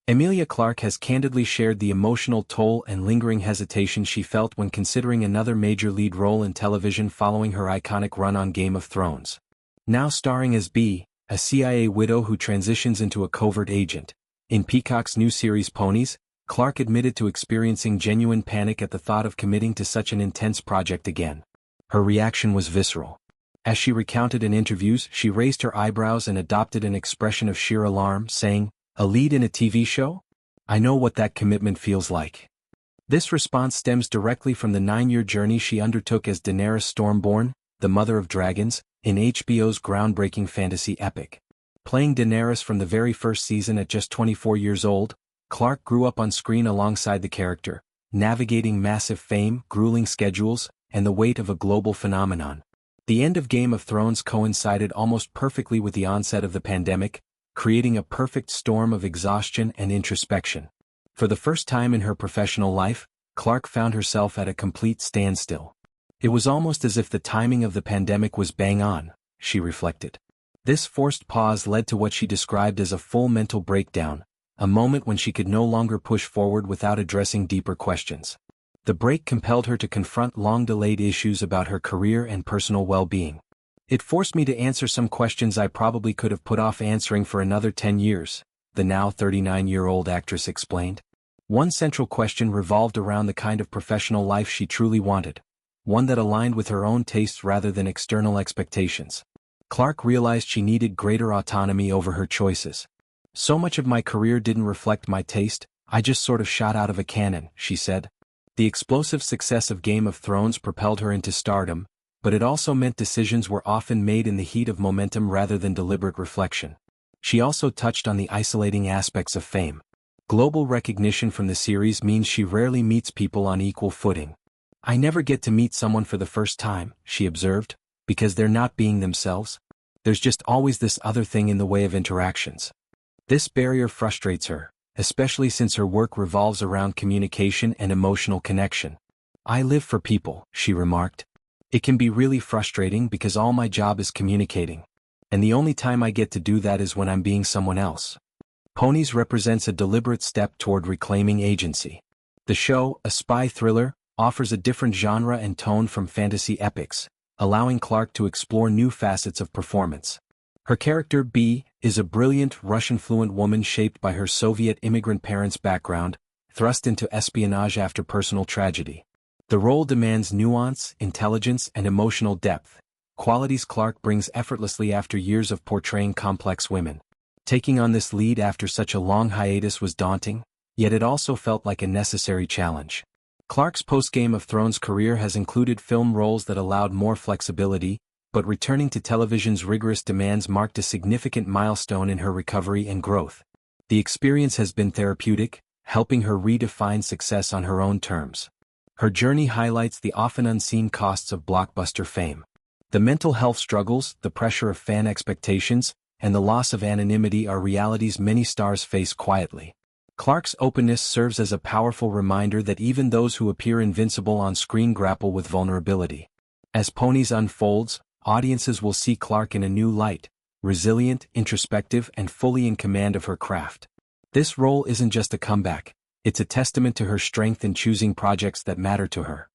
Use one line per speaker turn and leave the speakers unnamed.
Emilia Clarke has candidly shared the emotional toll and lingering hesitation she felt when considering another major lead role in television following her iconic run on Game of Thrones. Now starring as Bee, a CIA widow who transitions into a covert agent. In Peacock's new series Ponies, Clarke admitted to experiencing genuine panic at the thought of committing to such an intense project again. Her reaction was visceral. As she recounted in interviews, she raised her eyebrows and adopted an expression of sheer alarm, saying, "A lead in a TV show? I know what that commitment feels like." This response stems directly from the 9-year journey she undertook as Daenerys Stormborn, the Mother of Dragons, in HBO's groundbreaking fantasy epic. Playing Daenerys from the very first season at just 24 years old, Clarke grew up on screen alongside the character, navigating massive fame, grueling schedules, and the weight of a global phenomenon. The end of Game of Thrones coincided almost perfectly with the onset of the pandemic, creating a perfect storm of exhaustion and introspection. For the first time in her professional life, Clarke found herself at a complete standstill. It was almost as if the timing of the pandemic was bang on, she reflected. This forced pause led to what she described as a full mental breakdown, a moment when she could no longer push forward without addressing deeper questions. The break compelled her to confront long-delayed issues about her career and personal well-being. "It forced me to answer some questions I probably could have put off answering for another 10 years, the now 39-year-old actress explained. One central question revolved around the kind of professional life she truly wanted, one that aligned with her own tastes rather than external expectations. Clarke realized she needed greater autonomy over her choices. "So much of my career didn't reflect my taste, I just sort of shot out of a cannon," she said. The explosive success of Game of Thrones propelled her into stardom, but it also meant decisions were often made in the heat of momentum rather than deliberate reflection. She also touched on the isolating aspects of fame. Global recognition from the series means she rarely meets people on equal footing. "I never get to meet someone for the first time," she observed, "because they're not being themselves. There's just always this other thing in the way of interactions." This barrier frustrates her, especially since her work revolves around communication and emotional connection. "I live for people," she remarked. "It can be really frustrating because all my job is communicating. And the only time I get to do that is when I'm being someone else." Ponies represents a deliberate step toward reclaiming agency. The show, a spy thriller, offers a different genre and tone from fantasy epics, allowing Clarke to explore new facets of performance. Her character, Bee, is a brilliant Russian-fluent woman shaped by her Soviet immigrant parents' background, thrust into espionage after personal tragedy. The role demands nuance, intelligence, and emotional depth, qualities Clarke brings effortlessly after years of portraying complex women. Taking on this lead after such a long hiatus was daunting, yet it also felt like a necessary challenge. Clarke's post-Game of Thrones career has included film roles that allowed more flexibility, but returning to television's rigorous demands marked a significant milestone in her recovery and growth. The experience has been therapeutic, helping her redefine success on her own terms. Her journey highlights the often unseen costs of blockbuster fame. The mental health struggles, the pressure of fan expectations, and the loss of anonymity are realities many stars face quietly. Clarke's openness serves as a powerful reminder that even those who appear invincible on screen grapple with vulnerability. As Ponies unfolds, audiences will see Clarke in a new light, resilient, introspective, and fully in command of her craft. This role isn't just a comeback, it's a testament to her strength in choosing projects that matter to her.